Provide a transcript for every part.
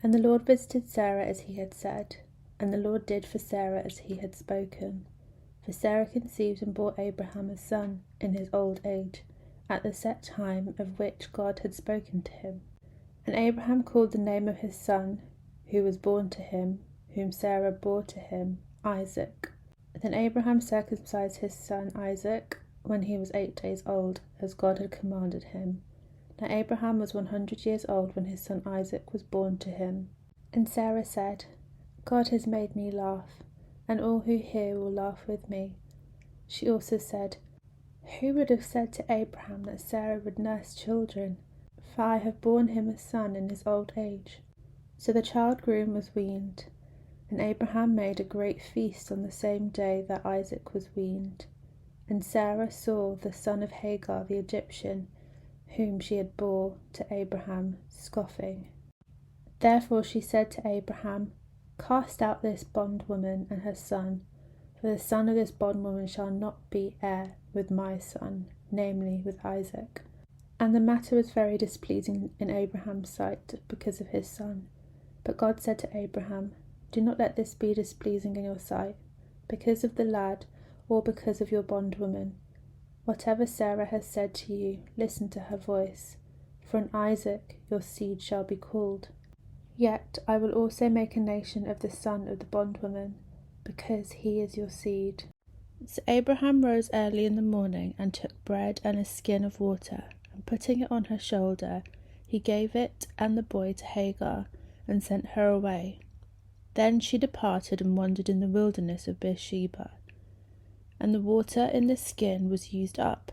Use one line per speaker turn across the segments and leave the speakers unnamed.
And the Lord visited Sarah as he had said, and the Lord did for Sarah as he had spoken. For Sarah conceived and bore Abraham a son in his old age, at the set time of which God had spoken to him. And Abraham called the name of his son, who was born to him, whom Sarah bore to him, Isaac. Then Abraham circumcised his son Isaac when he was 8 days old, as God had commanded him. Now Abraham was 100 years old when his son Isaac was born to him. And Sarah said, God has made me laugh, and all who hear will laugh with me. She also said, Who would have said to Abraham that Sarah would nurse children? For I have borne him a son in his old age. So the child grew and was weaned. And Abraham made a great feast on the same day that Isaac was weaned. And Sarah saw the son of Hagar the Egyptian, whom she had bore to Abraham, scoffing. Therefore she said to Abraham, Cast out this bondwoman and her son, for the son of this bondwoman shall not be heir with my son, namely with Isaac. And the matter was very displeasing in Abraham's sight because of his son. But God said to Abraham, Do not let this be displeasing in your sight, because of the lad, or because of your bondwoman. Whatever Sarah has said to you, listen to her voice, for in Isaac your seed shall be called. Yet I will also make a nation of the son of the bondwoman, because he is your seed. So Abraham rose early in the morning, and took bread and a skin of water, and putting it on her shoulder, he gave it and the boy to Hagar, and sent her away. Then she departed and wandered in the wilderness of Beersheba. And the water in the skin was used up,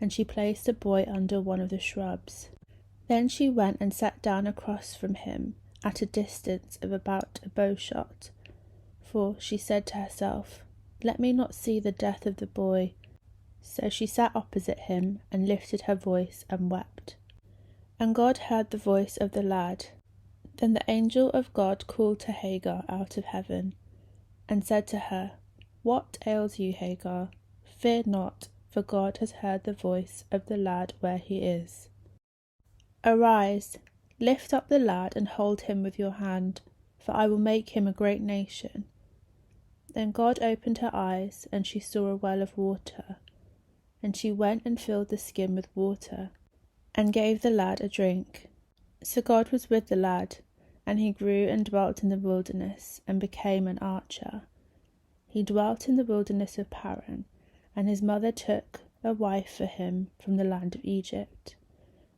and she placed the boy under one of the shrubs. Then she went and sat down across from him, at a distance of about a bowshot. For she said to herself, Let me not see the death of the boy. So she sat opposite him, and lifted her voice, and wept. And God heard the voice of the lad. Then the angel of God called to Hagar out of heaven, and said to her, What ails you, Hagar? Fear not, for God has heard the voice of the lad where he is. Arise, lift up the lad, and hold him with your hand, for I will make him a great nation. Then God opened her eyes, and she saw a well of water. And she went and filled the skin with water, and gave the lad a drink. So God was with the lad, and he grew and dwelt in the wilderness, and became an archer. He dwelt in the wilderness of Paran, and his mother took a wife for him from the land of Egypt.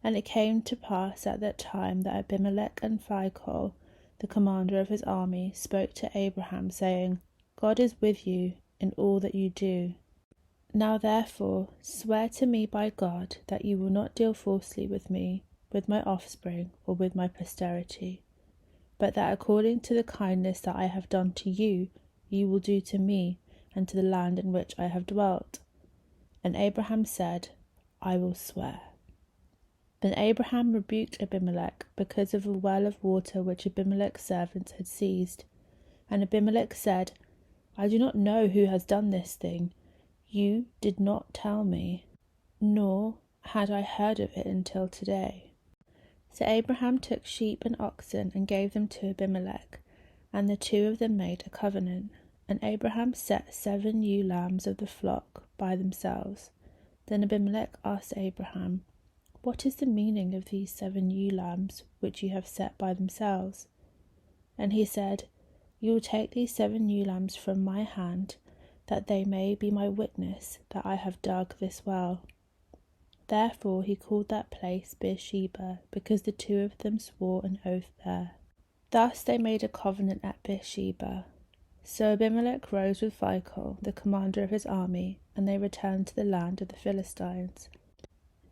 And it came to pass at that time that Abimelech and Phicol, the commander of his army, spoke to Abraham, saying, God is with you in all that you do. Now therefore swear to me by God that you will not deal falsely with me, with my offspring, or with my posterity, but that according to the kindness that I have done to you, you will do to me, and to the land in which I have dwelt. And Abraham said, I will swear. Then Abraham rebuked Abimelech because of a well of water which Abimelech's servants had seized. And Abimelech said, I do not know who has done this thing. You did not tell me, nor had I heard of it until today. So Abraham took sheep and oxen and gave them to Abimelech, and the two of them made a covenant. And Abraham set 7 ewe lambs of the flock by themselves. Then Abimelech asked Abraham, What is the meaning of these 7 ewe lambs which you have set by themselves? And he said, You will take these 7 ewe lambs from my hand, that they may be my witness that I have dug this well. Therefore he called that place Beersheba, because the two of them swore an oath there. Thus they made a covenant at Beersheba. So Abimelech rose with Phicol, the commander of his army, and they returned to the land of the Philistines.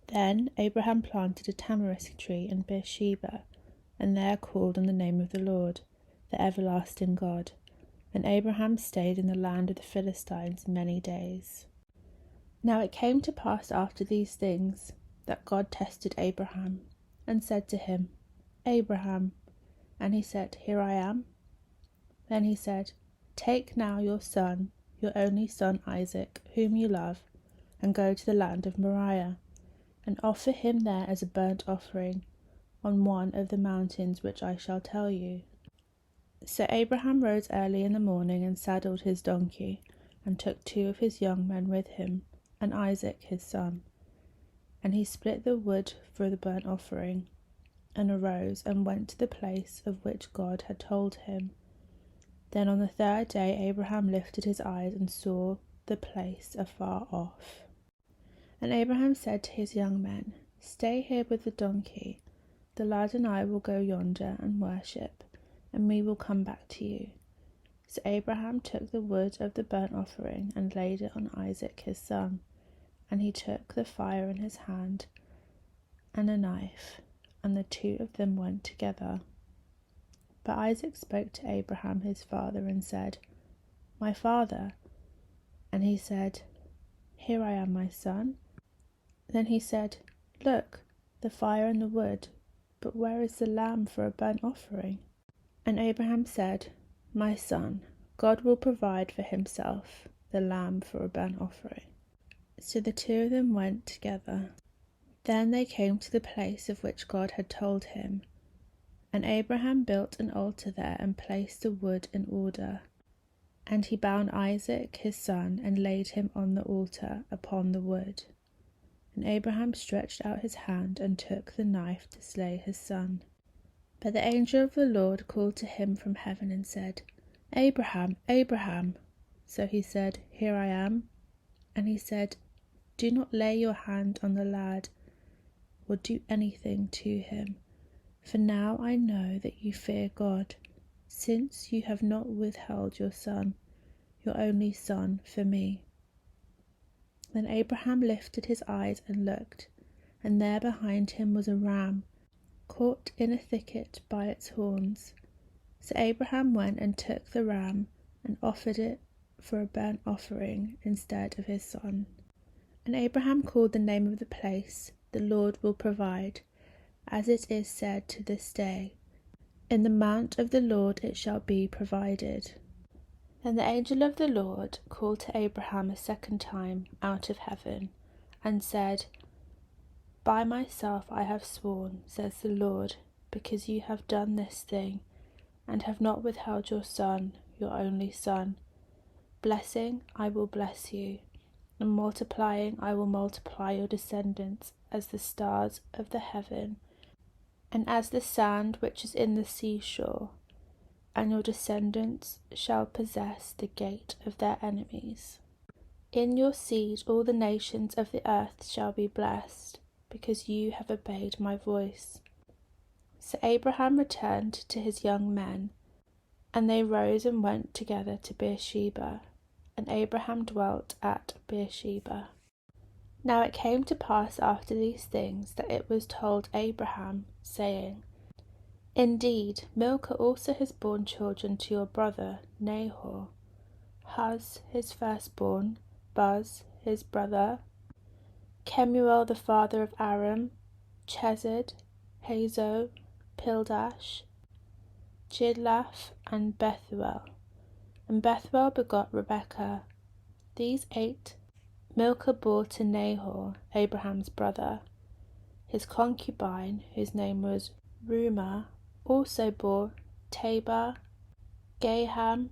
Then Abraham planted a tamarisk tree in Beersheba, and there called on the name of the Lord, the everlasting God. And Abraham stayed in the land of the Philistines many days. Now it came to pass after these things, that God tested Abraham, and said to him, Abraham. And he said, Here I am. Then he said, Take now your son, your only son Isaac, whom you love, and go to the land of Moriah, and offer him there as a burnt offering on one of the mountains which I shall tell you." So Abraham rose early in the morning and saddled his donkey, and took 2 of his young men with him, and Isaac his son. And he split the wood for the burnt offering, and arose and went to the place of which God had told him. Then on the 3rd day Abraham lifted his eyes and saw the place afar off. And Abraham said to his young men, "Stay here with the donkey. The lad and I will go yonder and worship, and we will come back to you." So Abraham took the wood of the burnt offering and laid it on Isaac his son. And he took the fire in his hand and a knife, and the 2 of them went together. But Isaac spoke to Abraham his father and said, "My father." And he said, "Here I am, my son." Then he said, "Look, the fire and the wood, but where is the lamb for a burnt offering?" And Abraham said, "My son, God will provide for himself the lamb for a burnt offering." So the 2 of them went together. Then they came to the place of which God had told him. And Abraham built an altar there and placed the wood in order. And he bound Isaac his son and laid him on the altar upon the wood. And Abraham stretched out his hand and took the knife to slay his son. But the angel of the Lord called to him from heaven and said, "Abraham, Abraham." So he said, "Here I am." And he said, "Do not lay your hand on the lad, or do anything to him. For now I know that you fear God, since you have not withheld your son, your only son, for me." Then Abraham lifted his eyes and looked, and there behind him was a ram, caught in a thicket by its horns. So Abraham went and took the ram and offered it for a burnt offering instead of his son. And Abraham called the name of the place, "The Lord will provide," as it is said to this day, "In the mount of the Lord it shall be provided." Then the angel of the Lord called to Abraham a second time out of heaven, and said, "By myself I have sworn, says the Lord, because you have done this thing, and have not withheld your son, your only son. Blessing, I will bless you, and multiplying, I will multiply your descendants as the stars of the heaven, and as the sand which is in the seashore. And your descendants shall possess the gate of their enemies. In your seed all the nations of the earth shall be blessed, because you have obeyed my voice." So Abraham returned to his young men, and they rose and went together to Beersheba, and Abraham dwelt at Beersheba. Now it came to pass after these things that it was told Abraham, saying, "Indeed, Milcah also has borne children to your brother Nahor, Huz his firstborn, Buz his brother, Kemuel the father of Aram, Chesed, Hazo, Pildash, Jidlaph, and Bethuel. And Bethuel begot Rebekah. These 8 Milcah bore to Nahor, Abraham's brother. His concubine, whose name was Reumah, also bore Tabah, Gaham,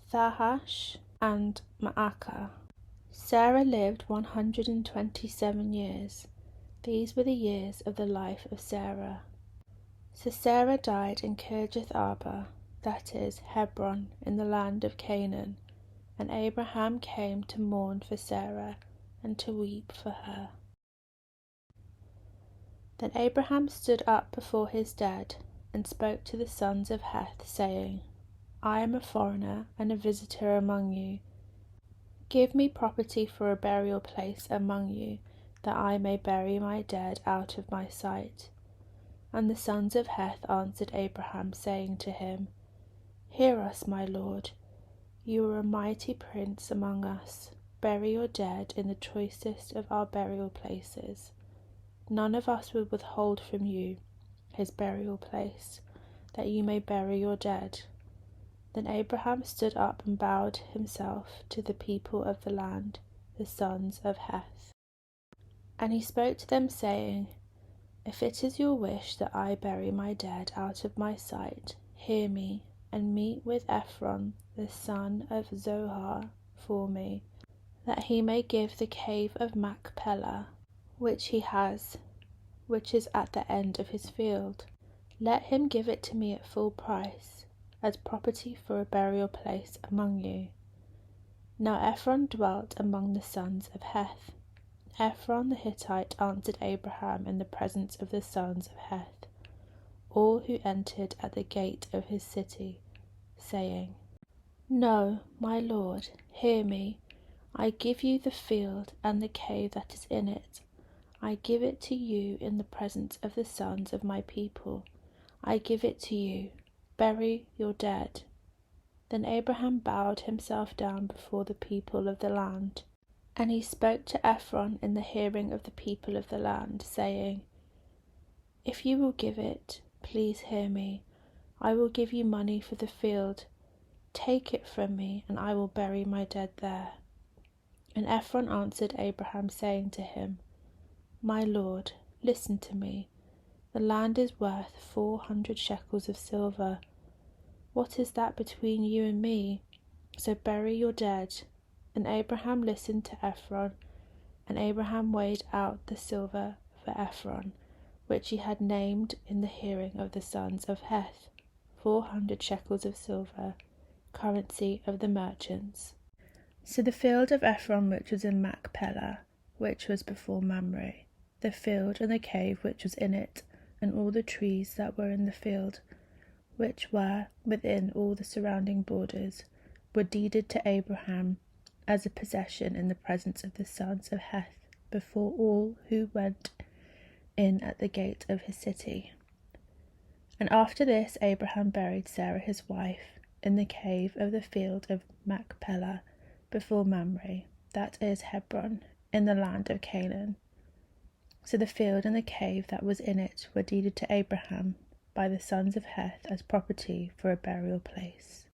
Thahash, and Maacah. Sarah lived 127 years. These were the years of the life of Sarah. So Sarah died in Kirjath Arba, that is, Hebron, in the land of Canaan, and Abraham came to mourn for Sarah and to weep for her. Then Abraham stood up before his dead, and spoke to the sons of Heth, saying, "I am a foreigner and a visitor among you. Give me property for a burial place among you, that I may bury my dead out of my sight." And the sons of Heth answered Abraham, saying to him, "Hear us, my lord. You are a mighty prince among us. Bury your dead in the choicest of our burial places. None of us will withhold from you his burial place, that you may bury your dead." Then Abraham stood up and bowed himself to the people of the land, the sons of Heth. And he spoke to them, saying, If it is your wish that I bury my dead out of my sight, hear me, and meet with Ephron the son of Zohar for me, that he may give the cave of Machpelah, which he has, which is at the end of his field. Let him give it to me at full price, as property for a burial place among you. Now Ephron dwelt among the sons of Heth. Ephron the Hittite answered Abraham in the presence of the sons of Heth, all who entered at the gate of his city, saying, No, my lord, hear me. I give you the field and the cave that is in it. I give it to you in the presence of the sons of my people. I give it to you. Bury your dead. Then Abraham bowed himself down before the people of the land. And he spoke to Ephron in the hearing of the people of the land, saying, If you will give it, please hear me. I will give you money for the field. Take it from me, and I will bury my dead there. And Ephron answered Abraham, saying to him, My lord, listen to me. The land is worth 400 shekels of silver. What is that between you and me? So bury your dead. And Abraham listened to Ephron, and Abraham weighed out the silver for Ephron, which he had named in the hearing of the sons of Heth, 400 shekels of silver, currency of the merchants. So the field of Ephron which was in Machpelah, which was before Mamre, the field and the cave which was in it, and all the trees that were in the field, which were within all the surrounding borders, were deeded to Abraham as a possession in the presence of the sons of Heth, before all who went in at the gate of his city. And after this Abraham buried Sarah his wife in the cave of the field of Machpelah, before Mamre, that is Hebron, in the land of Canaan. So the field and the cave that was in it were deeded to Abraham by the sons of Heth as property for a burial place.